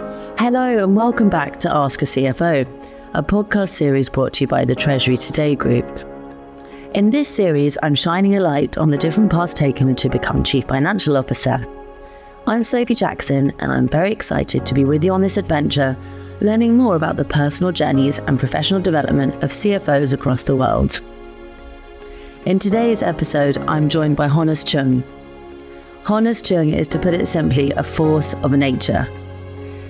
Hello and welcome back to Ask a CFO, a podcast series brought to you by the Treasury Today Group. In this series, I'm shining a light on the different paths taken to become Chief Financial Officer. I'm Sophie Jackson and I'm very excited to be with you on this adventure, learning more about the personal journeys and professional development of CFOs across the world. In today's episode, I'm joined by Honnus Cheung. Honnus Cheung is, to put it simply, a force of nature.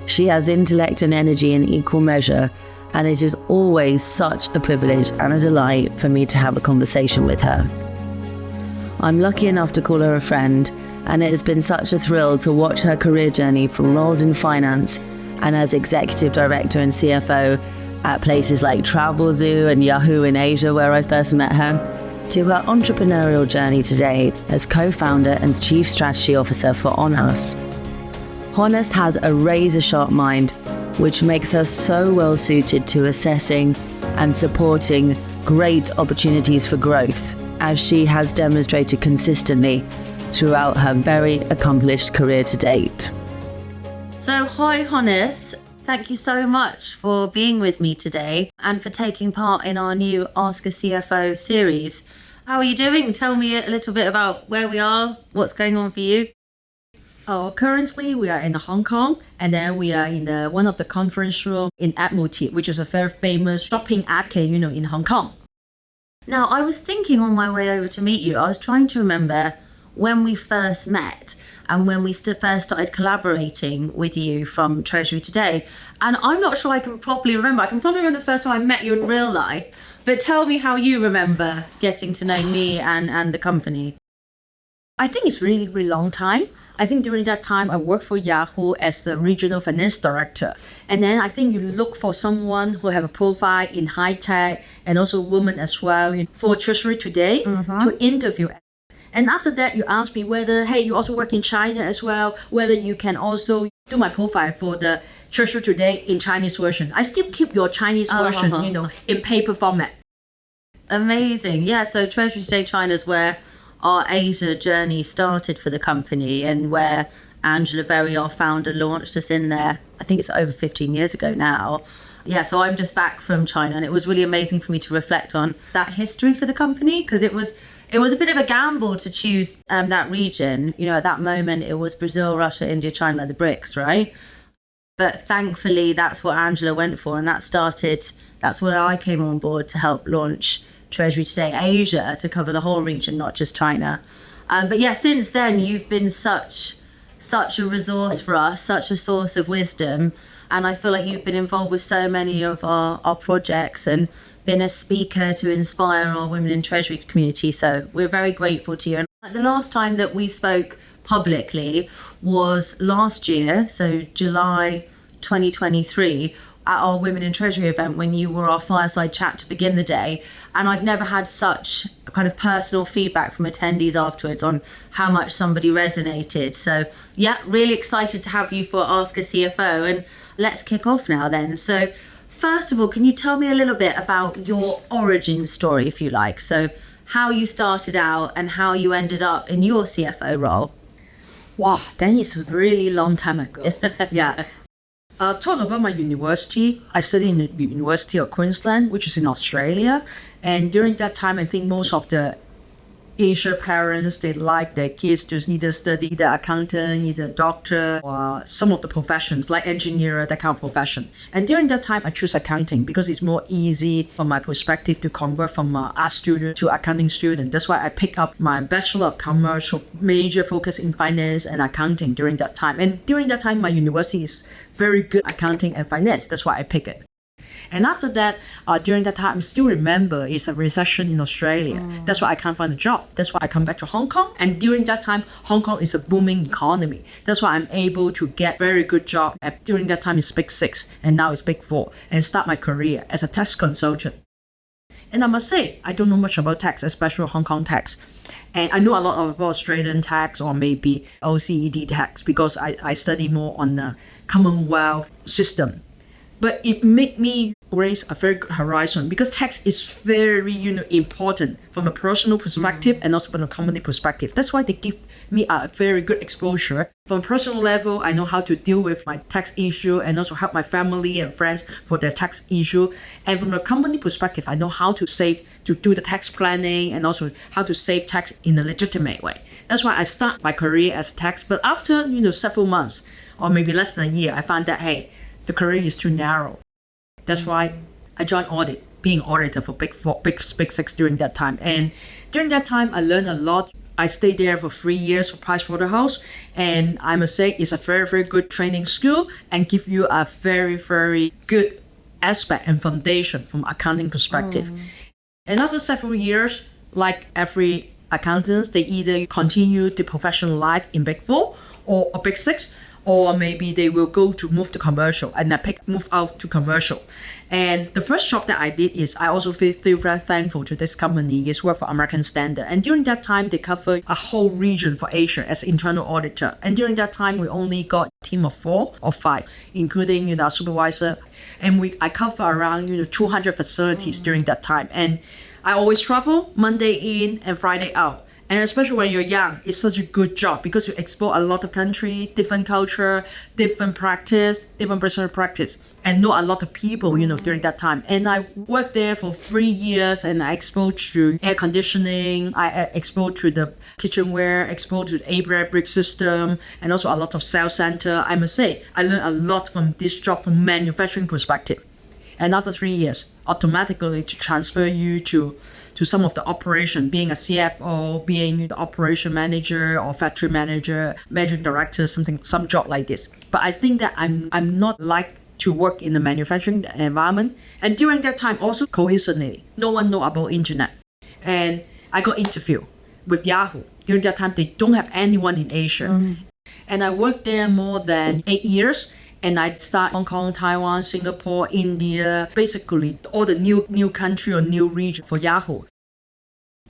She has intellect and energy in equal measure, and it is always such a privilege and a delight for me to have a conversation with her. I'm lucky enough to call her a friend, and it has been such a thrill to watch her career journey from roles in finance and as Executive Director and CFO at places like Travelzoo and Yahoo in Asia, where I first met her, to her entrepreneurial journey today as co-founder and Chief Strategy Officer for Honnus. Honnus has a razor-sharp mind, which makes her so well suited to assessing and supporting great opportunities for growth, as she has demonstrated consistently throughout her very accomplished career to date. So, hi Honnus, thank you so much for being with me today and for taking part in our new Ask a CFO series. How are you doing? Tell me a little bit about where we are, what's going on for you. Currently, we are in Hong Kong, and then we are in one of the conference room in Admiralty, which is a very famous shopping arcade, in Hong Kong. Now, I was thinking on my way over to meet you, I was trying to remember when we first met and when we first started collaborating with you from Treasury Today. And I'm not sure I can properly remember. I can probably remember the first time I met you in real life, but tell me how you remember getting to know me and the company. I think it's really, really long time. I think during that time, I worked for Yahoo as the regional finance director. And then I think you look for someone who have a profile in high tech and also women as well for Treasury Today to interview. And after that, you asked me whether, hey, you also work in China as well, whether you can also do my profile for the Treasury Today in Chinese version. I still keep your Chinese version, in paper format. Amazing. Yeah, so Treasury Today China is where our Asia journey started for the company and where Angela Berry, our founder, launched us in there. I think it's over 15 years ago now. Yeah, so I'm just back from China, and it was really amazing for me to reflect on that history for the company, because it was a bit of a gamble to choose that region. At that moment, it was Brazil, Russia, India, China, the BRICS, right? But thankfully, that's what Angela went for, and that's where I came on board to help launch Treasury Today Asia, to cover the whole region, not just China. But yeah, since then, you've been such a resource for us, such a source of wisdom. And I feel like you've been involved with so many of our projects and been a speaker to inspire our women in Treasury community. So we're very grateful to you. And the last time that we spoke publicly was last year, so July 2023, at our Women in Treasury event, when you were our fireside chat to begin the day. And I've never had such kind of personal feedback from attendees afterwards on how much somebody resonated. So yeah, really excited to have you for Ask a CFO. And let's kick off now then. So first of all, can you tell me a little bit about your origin story, if you like? So how you started out and how you ended up in your CFO role? Wow, that is a really long time ago. Yeah. Talk about my university. I studied in the University of Queensland, which is in Australia. And during that time, I think most of the Asian parents, they like their kids to either study the accountant, either doctor, or some of the professions like engineer, that kind of profession. And during that time, I choose accounting because it's more easy from my perspective to convert from an art student to accounting student. That's why I pick up my Bachelor of Commerce, so major focus in finance and accounting during that time. And during that time, my university is very good accounting and finance. That's why I pick it. And after that, during that time, I still remember it's a recession in Australia. That's why I can't find a job. That's why I come back to Hong Kong. And during that time, Hong Kong is a booming economy. That's why I'm able to get very good job. During that time, it's Big 6, and now it's Big 4, and start my career as a tax consultant. And I must say, I don't know much about tax, especially Hong Kong tax. And I know a lot about Australian tax or maybe OECD tax because I study more on the Commonwealth system. But it made me raise a very good horizon because tax is very important from a personal perspective and also from a company perspective. That's why they give me a very good exposure. From a personal level, I know how to deal with my tax issue and also help my family and friends for their tax issue. And from a company perspective, I know how to save, to do the tax planning and also how to save tax in a legitimate way. That's why I start my career as tax. But after, several months or maybe less than a year, I found that, hey, the career is too narrow. That's why I joined audit, being auditor for Big Four, Big Six during that time. And during that time, I learned a lot. I stayed there for 3 years for Pricewaterhouse, and I must say it's a very, very good training school and give you a very, very good aspect and foundation from accounting perspective. And after several years, like every accountant, they either continue the professional life in Big Four or a Big Six, or maybe they will go to move to commercial, and I move out to commercial. And the first job that I did is I also feel very thankful to this company is work for American Standard. And during that time, they cover a whole region for Asia as internal auditor. And during that time, we only got a team of 4 or 5, including a supervisor. And I cover around 200 facilities during that time. And I always travel Monday in and Friday out. And especially when you're young, it's such a good job because you explore a lot of country, different culture, different practice, different business practice, and know a lot of people, during that time. And I worked there for 3 years, and I exposed to air conditioning, I exposed to the kitchenware, exposed to the ABRAC brick system, and also a lot of sales center. I must say, I learned a lot from this job from manufacturing perspective. And after 3 years, automatically to transfer you to some of the operation, being a CFO, being the operation manager or factory manager, managing director, some job like this. But I think that I'm not like to work in the manufacturing environment. And during that time, also coincidentally, no one know about internet. And I got interviewed with Yahoo. During that time, they don't have anyone in Asia. And I worked there more than 8 years. And I start Hong Kong, Taiwan, Singapore, India, basically all the new country or new region for Yahoo.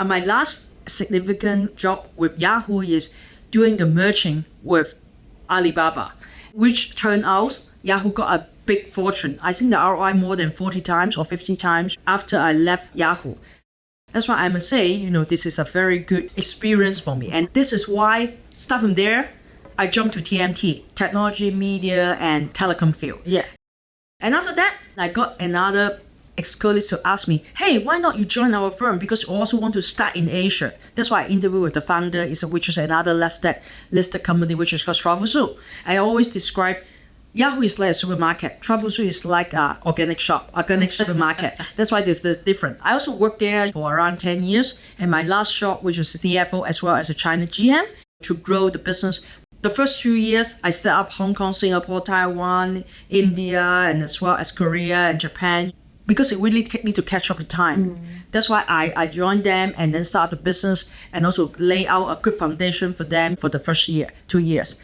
And my last significant job with Yahoo is doing the merging with Alibaba, which turned out Yahoo got a big fortune. I think the ROI more than 40 times or 50 times after I left Yahoo. That's why I must say, this is a very good experience for me. And this is why, start from there, I jumped to TMT, technology, media, and telecom field. Yeah. And after that, I got another ex-colleague to ask me, hey, why not you join our firm? Because you also want to start in Asia. That's why I interviewed with the founder, which is another listed company, which is called Travelzoo. I always describe Yahoo is like a supermarket. Travelzoo is like an organic supermarket. That's why there's the difference. I also worked there for around 10 years. And my last job, which was CFO as well as a China GM, to grow the business. The first 2 years, I set up Hong Kong, Singapore, Taiwan, India, and as well as Korea and Japan, because it really took me to catch up with time. That's why I joined them and then start the business and also lay out a good foundation for them for the first 2 years.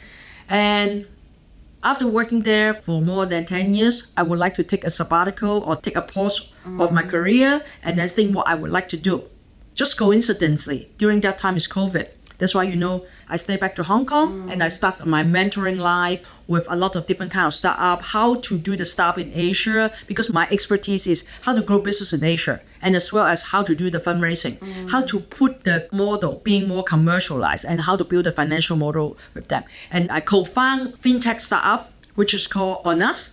And after working there for more than 10 years, I would like to take a sabbatical or take a pause of my career and then think what I would like to do. Just coincidentally, during that time is COVID. That's why, I stay back to Hong Kong and I start my mentoring life with a lot of different kind of startup, how to do the startup in Asia, because my expertise is how to grow business in Asia, and as well as how to do the fundraising, how to put the model being more commercialized, and how to build a financial model with them. And I co-found fintech startup, which is called Honnus.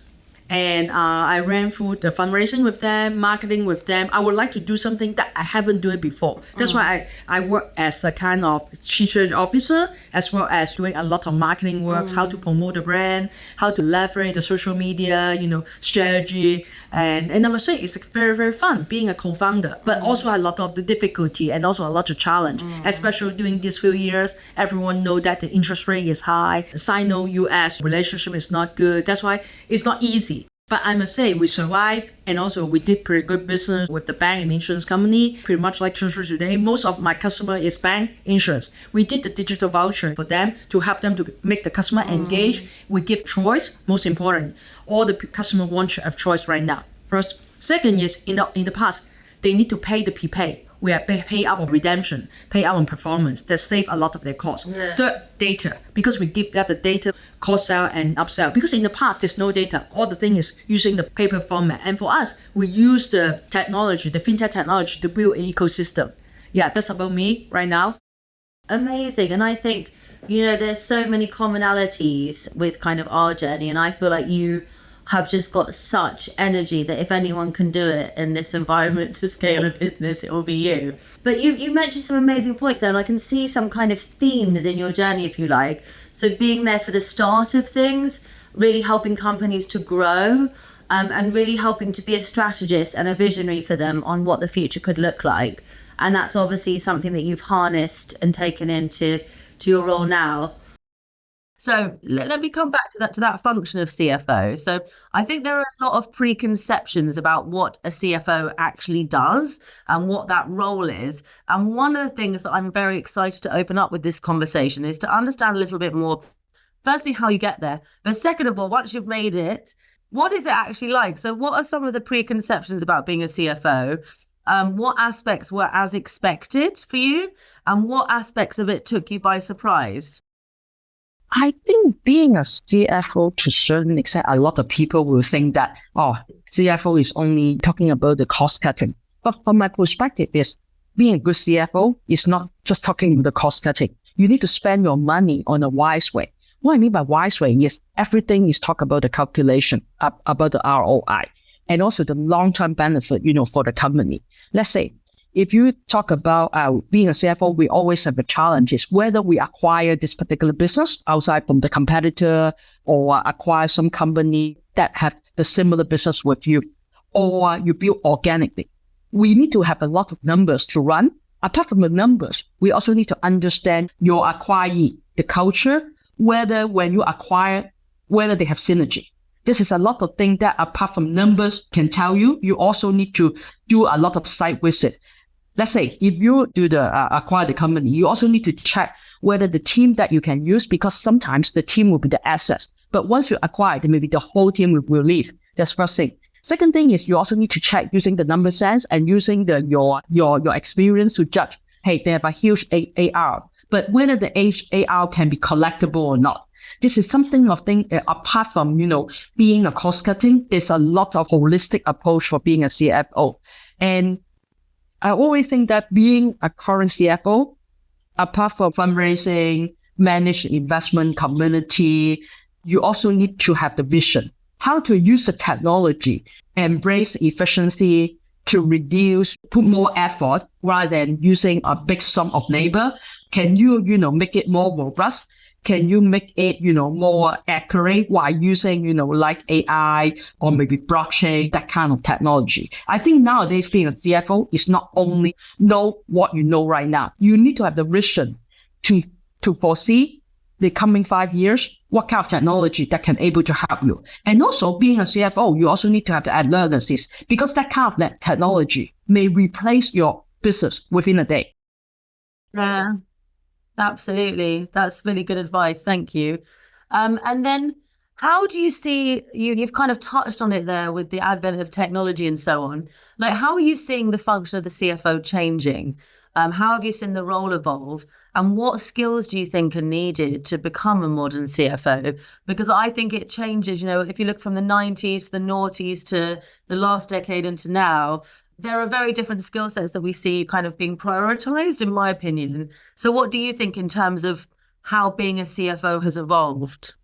And I ran through the fundraising with them, marketing with them. I would like to do something that I haven't done before. That's why I work as a kind of chief strategy officer, as well as doing a lot of marketing works, how to promote the brand, how to leverage the social media, strategy. And I must say, it's very, very fun being a co-founder, but also a lot of the difficulty and also a lot of challenge, especially during these few years. Everyone know that the interest rate is high. Sino-US relationship is not good. That's why it's not easy. But I must say, we survived, and also we did pretty good business with the bank and insurance company, pretty much like Treasury today. Most of my customer is bank insurance. We did the digital voucher for them to help them to make the customer engage. We give choice, most important. All the customer want to have choice right now. First. Second is, in the past, they need to pay the prepay. We are pay up on redemption, pay up on performance. That save a lot of their costs. Yeah. Third, data. Because we give that the data, cross-sell and upsell. Because in the past, there's no data. All the thing is using the paper format. And for us, we use the technology, the fintech technology to build an ecosystem. Yeah, that's about me right now. Amazing. And I think there's so many commonalities with kind of our journey, and I feel like you have just got such energy that if anyone can do it in this environment to scale a business, it will be you. But you mentioned some amazing points there, and I can see some kind of themes in your journey, if you like. So being there for the start of things, really helping companies to grow, and really helping to be a strategist and a visionary for them on what the future could look like. And that's obviously something that you've harnessed and taken into your role now. So let me come back to that function of CFO. So I think there are a lot of preconceptions about what a CFO actually does and what that role is. And one of the things that I'm very excited to open up with this conversation is to understand a little bit more, firstly, how you get there. But second of all, once you've made it, what is it actually like? So what are some of the preconceptions about being a CFO? What aspects were as expected for you? And what aspects of it took you by surprise? I think being a CFO, to a certain extent, a lot of people will think that, CFO is only talking about the cost cutting. But from my perspective is being a good CFO is not just talking about the cost cutting. You need to spend your money on a wise way. What I mean by wise way is everything is talk about the calculation, about the ROI, and also the long-term benefit, for the company. Let's say, if you talk about being a CFO, we always have the challenges, whether we acquire this particular business outside from the competitor or acquire some company that have the similar business with you, or you build organically. We need to have a lot of numbers to run. Apart from the numbers, we also need to understand your acquiree, the culture, whether when you acquire, whether they have synergy. This is a lot of things that apart from numbers can tell you. You also need to do a lot of site visit. Let's say if you do acquire the company, you also need to check whether the team that you can use, because sometimes the team will be the assets. But once you acquire, then maybe the whole team will leave. That's first thing. Second thing is you also need to check using the number sense and using your experience to judge. Hey, they have a huge AR, but whether the AR can be collectible or not. This is something of thing apart from being a cost cutting. There's a lot of holistic approach for being a CFO, and I always think that being a current CFO, apart from fundraising, manage investment community, you also need to have the vision, how to use the technology, embrace efficiency to reduce, put more effort rather than using a big sum of labor. Can you, make it more robust? Can you make it, more accurate while using, like AI or maybe blockchain, that kind of technology? I think nowadays being a CFO is not only know what you know right now. You need to have the vision to foresee the coming 5 years, what kind of technology that can able to help you. And also being a CFO, you also need to have the analysis, because that kind of technology may replace your business within a day. Yeah. Absolutely. That's really good advice. Thank you. And then how do you see, you've kind of touched on it there with the advent of technology and so on. Like, how are you seeing the function of the CFO changing? How have you seen the role evolve? And what skills do you think are needed to become a modern CFO? Because I think it changes, if you look from the 90s, the noughties to the last decade into now, there are very different skill sets that we see kind of being prioritized, in my opinion. So what do you think in terms of how being a CFO has evolved?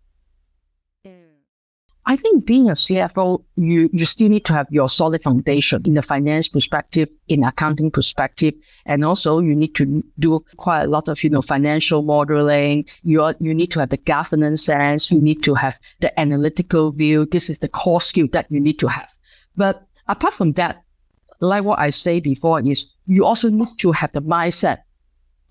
I think being a CFO, you still need to have your solid foundation in the finance perspective, in accounting perspective, and also you need to do quite a lot of, financial modeling. You need to have the governance sense. You need to have the analytical view. This is the core skill that you need to have. But apart from that, like what I said before, is you also need to have the mindset,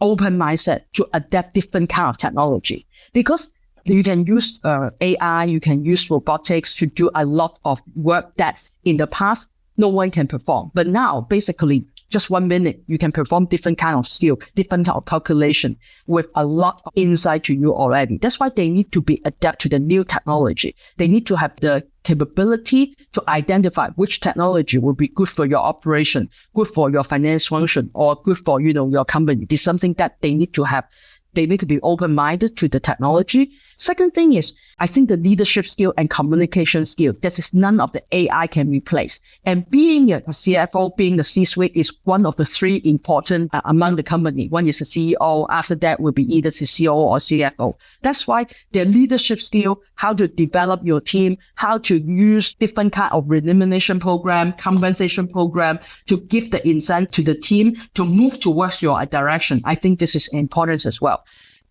open mindset to adapt different kind of technology, because you can use AI, you can use robotics to do a lot of work that in the past no one can perform. But now, basically, just 1 minute, you can perform different kind of skill, different kind of calculation with a lot of insight to you already. That's why they need to be adapt to the new technology. They need to have the capability to identify which technology will be good for your operation, good for your finance function, or good for, your company. It's something that they need to have. They need to be open-minded to the technology. Second thing is, I think the leadership skill and communication skill, that is none of the AI can replace. And being a CFO, being the C-suite is one of the three important among the company. One is the CEO. After that will be either the CEO or CFO. That's why their leadership skill, how to develop your team, how to use different kind of remuneration program, compensation program to give the incentive to the team to move towards your direction. I think this is important as well.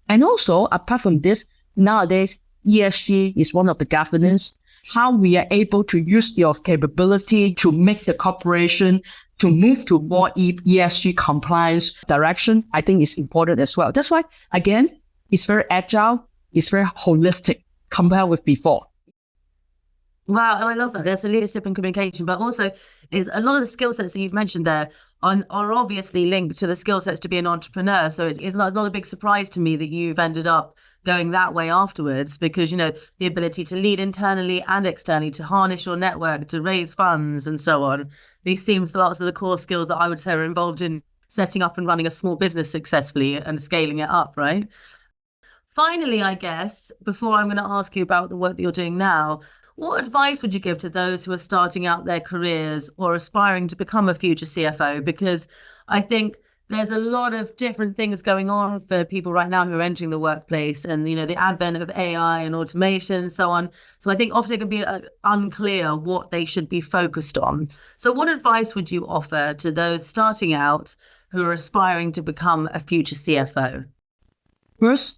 And also, apart from this, nowadays, ESG is one of the governance, how we are able to use your capability to make the corporation to move to more ESG compliance direction, I think is important as well. That's why, again, it's very agile, it's very holistic compared with before. Wow, I love that. There's a leadership and communication, but also is a lot of the skill sets that you've mentioned there are obviously linked to the skill sets to be an entrepreneur. So it's not a big surprise to me that you've ended up going that way afterwards, because, the ability to lead internally and externally, to harness your network, to raise funds and so on. These seems lots of the core skills that I would say are involved in setting up and running a small business successfully and scaling it up, right? Finally, I guess, before I'm going to ask you about the work that you're doing now, what advice would you give to those who are starting out their careers or aspiring to become a future CFO? Because I think there's a lot of different things going on for people right now who are entering the workplace, and, the advent of AI and automation and so on. So I think often it can be unclear what they should be focused on. So what advice would you offer to those starting out who are aspiring to become a future CFO? First,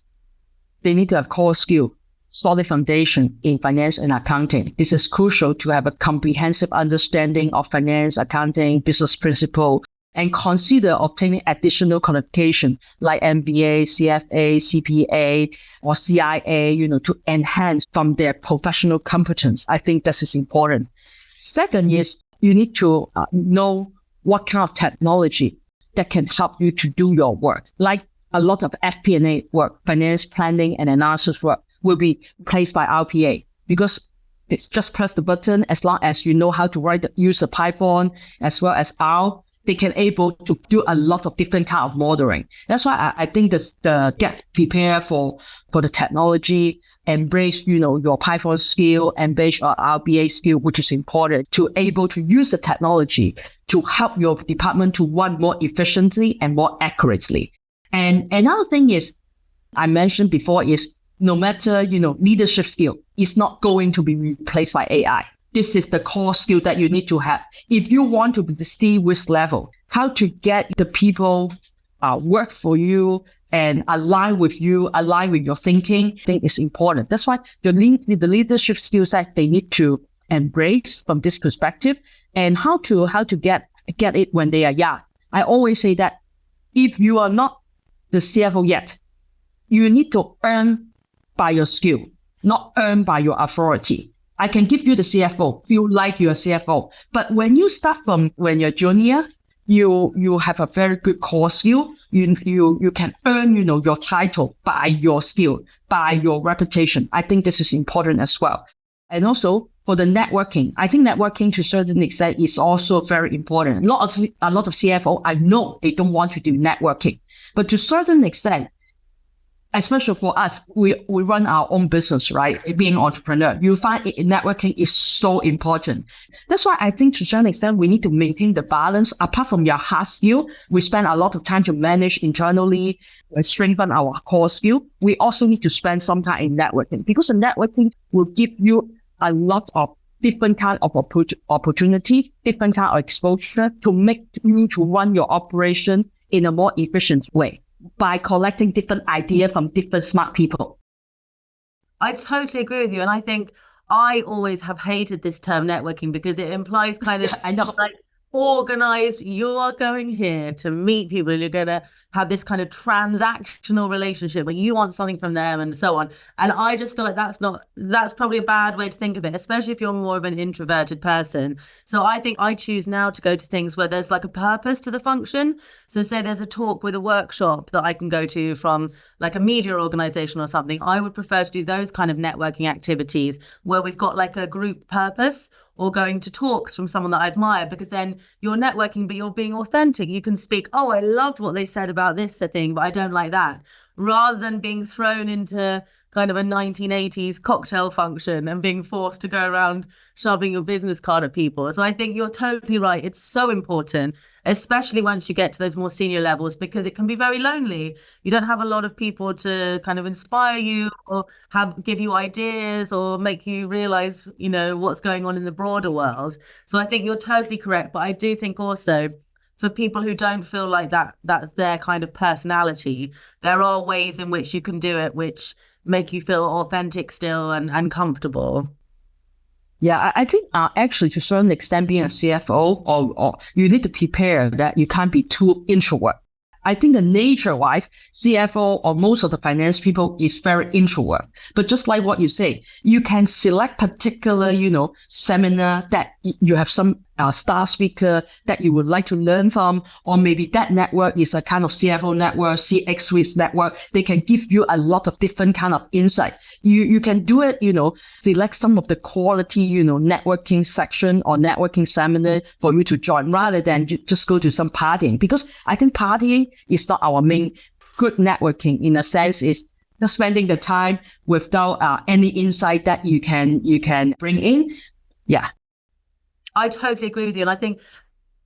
they need to have core skill, solid foundation in finance and accounting. This is crucial to have a comprehensive understanding of finance, accounting, business principle, and consider obtaining additional qualification like MBA, CFA, CPA, or CIA, to enhance from their professional competence. I think this is important. Second is you need to know what kind of technology that can help you to do your work. Like a lot of FP&A work, finance planning and analysis work, will be replaced by RPA, because it's just press the button. As long as you know how to use the Python as well as R, they can able to do a lot of different kind of modeling. That's why I think the get prepared for the technology, embrace, your Python skill, embrace your RPA skill, which is important to able to use the technology to help your department to run more efficiently and more accurately. And another thing is, I mentioned before, is no matter, leadership skill is not going to be replaced by AI. This is the core skill that you need to have. If you want to be the C-suite level, how to get the people work for you and align with you, align with your thinking, I think is important. That's why the leadership skill set they need to embrace from this perspective, and how to get it when they are young. I always say that if you are not the CFO yet, you need to earn by your skill, not earn by your authority. I can give you the CFO, feel like you're a CFO. But when you start from when you're junior, you have a very good core skill. You can earn, your title by your skill, by your reputation. I think this is important as well. And also for the networking, I think networking to a certain extent is also very important. A lot of CFO, I know they don't want to do networking, but to a certain extent, especially for us, we run our own business, right? Being an entrepreneur, you find networking is so important. That's why I think to a certain extent, we need to maintain the balance. Apart from your hard skill, we spend a lot of time to manage internally, strengthen our core skill. We also need to spend some time in networking, because the networking will give you a lot of different kind of opportunity, different kind of exposure to make you to run your operation in a more efficient way, by collecting different ideas from different smart people. I totally agree with you. And I think I always have hated this term networking, because it implies kind of, like, organized, you are going here to meet people, you're going to have this kind of transactional relationship where you want something from them and so on. And I just feel like that's probably a bad way to think of it, especially if you're more of an introverted person. So I think I choose now to go to things where there's like a purpose to the function. So say there's a talk with a workshop that I can go to from like a media organization or something. I would prefer to do those kind of networking activities where we've got like a group purpose, or going to talks from someone that I admire, because then you're networking, but you're being authentic. You can speak, oh, I loved what they said about this thing, but I don't like that, rather than being thrown into kind of a 1980s cocktail function and being forced to go around shoving your business card at people. So I think you're totally right. It's so important, especially once you get to those more senior levels, because it can be very lonely. You don't have a lot of people to kind of inspire you or give you ideas or make you realize, what's going on in the broader world. So I think you're totally correct. But I do think also for people who don't feel like that's their kind of personality, there are ways in which you can do it which make you feel authentic still and comfortable. Yeah, I think actually to a certain extent, being a CFO, or you need to prepare that you can't be too introvert. I think the nature-wise, CFO or most of the finance people is very introvert. But just like what you say, you can select particular, seminar that you have some star speaker that you would like to learn from, or maybe that network is a kind of CFO network, CX network. They can give you a lot of different kind of insight. You can do it, select some of the quality, networking section or networking seminar for you to join rather than just go to some partying. Because I think partying is not our main good networking in a sense is just spending the time without any insight that you can bring in. Yeah. I totally agree with you. And I think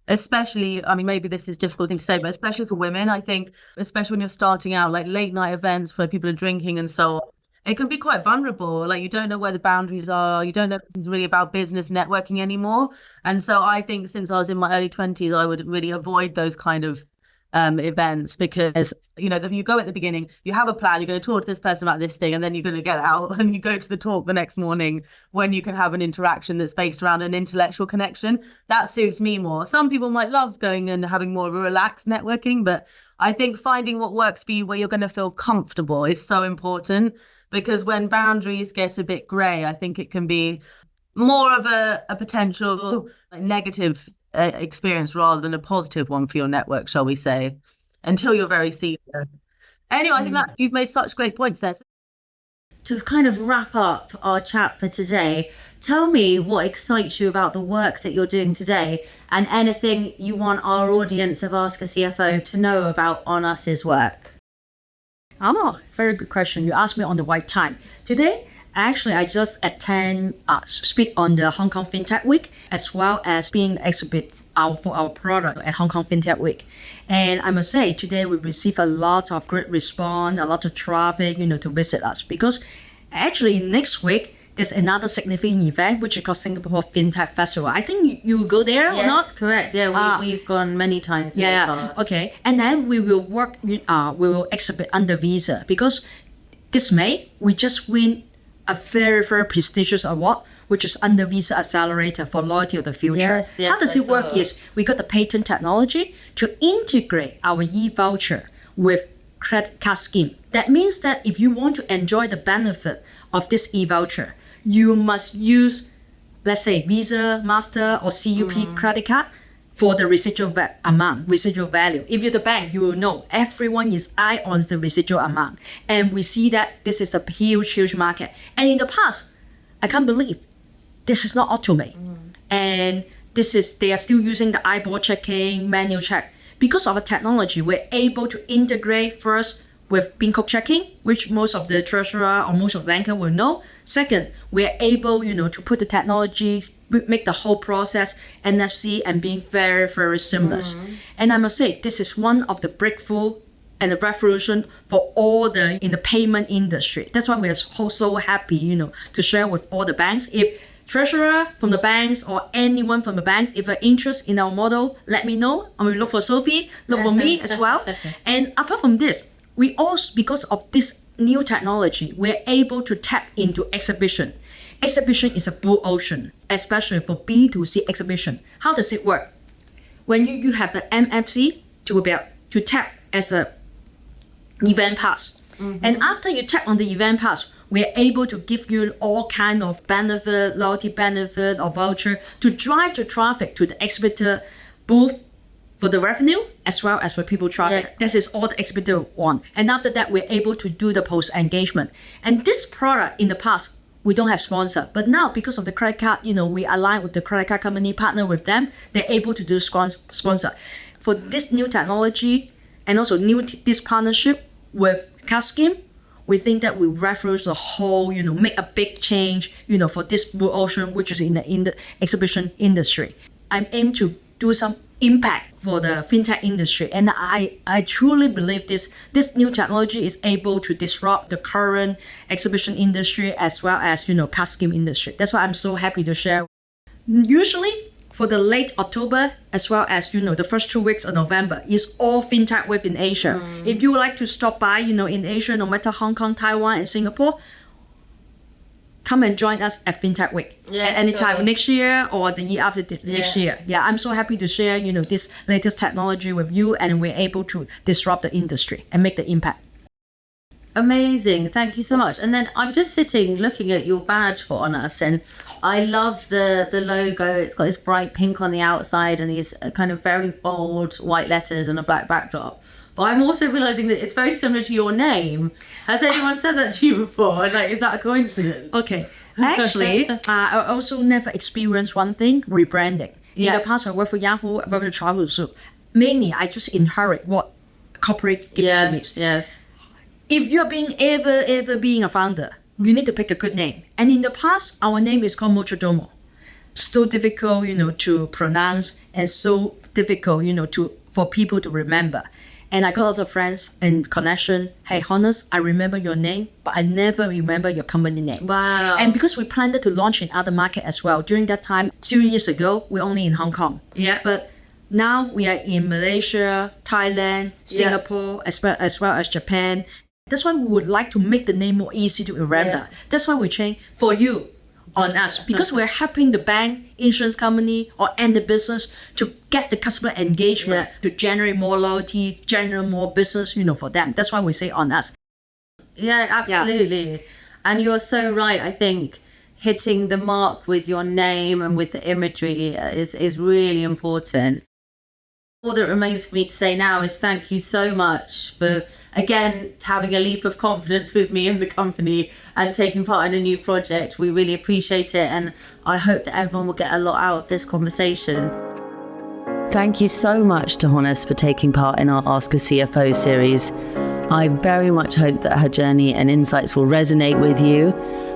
especially, maybe this is a difficult thing to say, but especially for women, I think, especially when you're starting out, like late night events where people are drinking and so on, it can be quite vulnerable. Like you don't know where the boundaries are. You don't know if it's really about business networking anymore. And so I think since I was in my early 20s, I would really avoid those kind of events because, you go at the beginning, you have a plan, you're going to talk to this person about this thing, and then you're going to get out and you go to the talk the next morning when you can have an interaction that's based around an intellectual connection. That suits me more. Some people might love going and having more of a relaxed networking, but I think finding what works for you where you're going to feel comfortable is so important, because when boundaries get a bit grey, I think it can be more of a potential negative experience rather than a positive one for your network, shall we say, until you're very senior. Anyway, I think you've made such great points there. To kind of wrap up our chat for today, tell me what excites you about the work that you're doing today and anything you want our audience of Ask a CFO to know about Honnus's work. Oh, very good question. You asked me on the right time. Today, actually, I just speak on the Hong Kong FinTech Week, as well as being exhibit for our product at Hong Kong FinTech Week. And I must say, today we received a lot of great response, a lot of traffic, to visit us. Because actually next week, there's another significant event, which is called Singapore FinTech Festival. I think you will go there or not? Yes, correct. Yeah, we've gone many times. Yeah, okay. And then we will we will exhibit under Visa, because this May, we just win a very, very prestigious award, which is under Visa Accelerator for Loyalty of the Future. Yes, how does it work is we got the patent technology to integrate our e-voucher with credit card scheme. That means that if you want to enjoy the benefit of this e-voucher, you must use, let's say, Visa, Master, or CUP credit card for the residual value. If you're the bank, you will know everyone is eye on the residual amount. And we see that this is a huge market. And in the past, I can't believe this is not automated. And they are still using the eyeball checking, manual check. Because of the technology, we're able to integrate first with PIN code checking, which most of the treasurer or most of the banker will know. Second, we're able, to put the technology, make the whole process NFC and being very, very seamless. And I must say, this is one of the breakthrough and the revolution for all in the payment industry. That's why we are so happy, to share with all the banks. If treasurer from the banks or anyone from the banks, if you're interested in our model, let me know. I will look for Sophie, look for me as well. And apart from this, we also, because of this new technology, we're able to tap into exhibition. Exhibition is a blue ocean, especially for B2C exhibition. How does it work? When you have the MFC to tap as a event pass. And after you tap on the event pass, we're able to give you all kind of benefit, loyalty benefit or voucher to drive the traffic to the exhibitor booth for the revenue as well as for people traffic. Yeah. This is all the exhibitor want. And after that, we're able to do the post-engagement. And this product in the past, we don't have sponsor. But now, because of the credit card, we align with the credit card company, partner with them, they're able to do sponsor. For this new technology and also this partnership with card scheme, we think that we reference the whole, make a big change, for this blue ocean, which is in the exhibition industry. I aim to do some impact for the fintech industry. And I truly believe this new technology is able to disrupt the current exhibition industry as well as, card scheme industry. That's why I'm so happy to share. Usually for the late October as well as, the first 2 weeks of November is all fintech week in Asia. If you would like to stop by, in Asia, no matter Hong Kong, Taiwan, and Singapore, come and join us at Fintech Week at any time next year or the year after next year. Yeah, I'm so happy to share, this latest technology with you, and we're able to disrupt the industry and make the impact. Amazing. Thank you so much. And then I'm just sitting looking at your badge for Honnus, and I love the logo. It's got this bright pink on the outside and these kind of very bold white letters and a black backdrop. But I'm also realizing that it's very similar to your name. Has anyone said that to you before? Like, is that a coincidence? Okay. Actually, I also never experienced one thing, rebranding. In the past, I worked for Yahoo, I worked for Travelzoo. Mainly, I just inherit what corporate give to me. Yes. If you're ever being a founder, you need to pick a good name. And in the past, our name is called Mochodomo. So difficult, to pronounce, and so difficult, for people to remember. And I got lots of friends and connection. Hey, Honnus, I remember your name, but I never remember your company name. Wow. And because we planned to launch in other markets as well, during that time, 2 years ago, we're only in Hong Kong. Yeah. But now we are in Malaysia, Thailand, Singapore, as well as Japan. That's why we would like to make the name more easy to remember. That's why we changed for you on us, because we're helping the bank, insurance company, or any business to get the customer engagement, to generate more loyalty, generate more business, for them. That's why we say on us. Yeah, absolutely. Yeah. And you're so right. I think hitting the mark with your name and with the imagery is really important. All that remains for me to say now is thank you so much for, again, having a leap of confidence with me in the company and taking part in a new project. We really appreciate it, and I hope that everyone will get a lot out of this conversation. Thank you so much to Honnus for taking part in our Ask a CFO series. I very much hope that her journey and insights will resonate with you,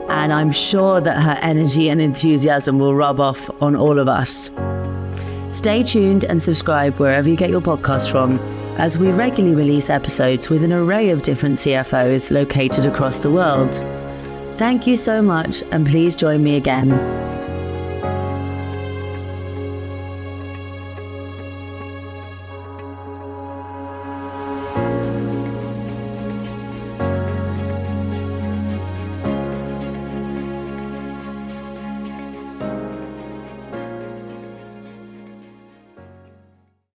and I'm sure that her energy and enthusiasm will rub off on all of us. Stay tuned and subscribe wherever you get your podcasts from, as we regularly release episodes with an array of different CFOs located across the world. Thank you so much, and please join me again.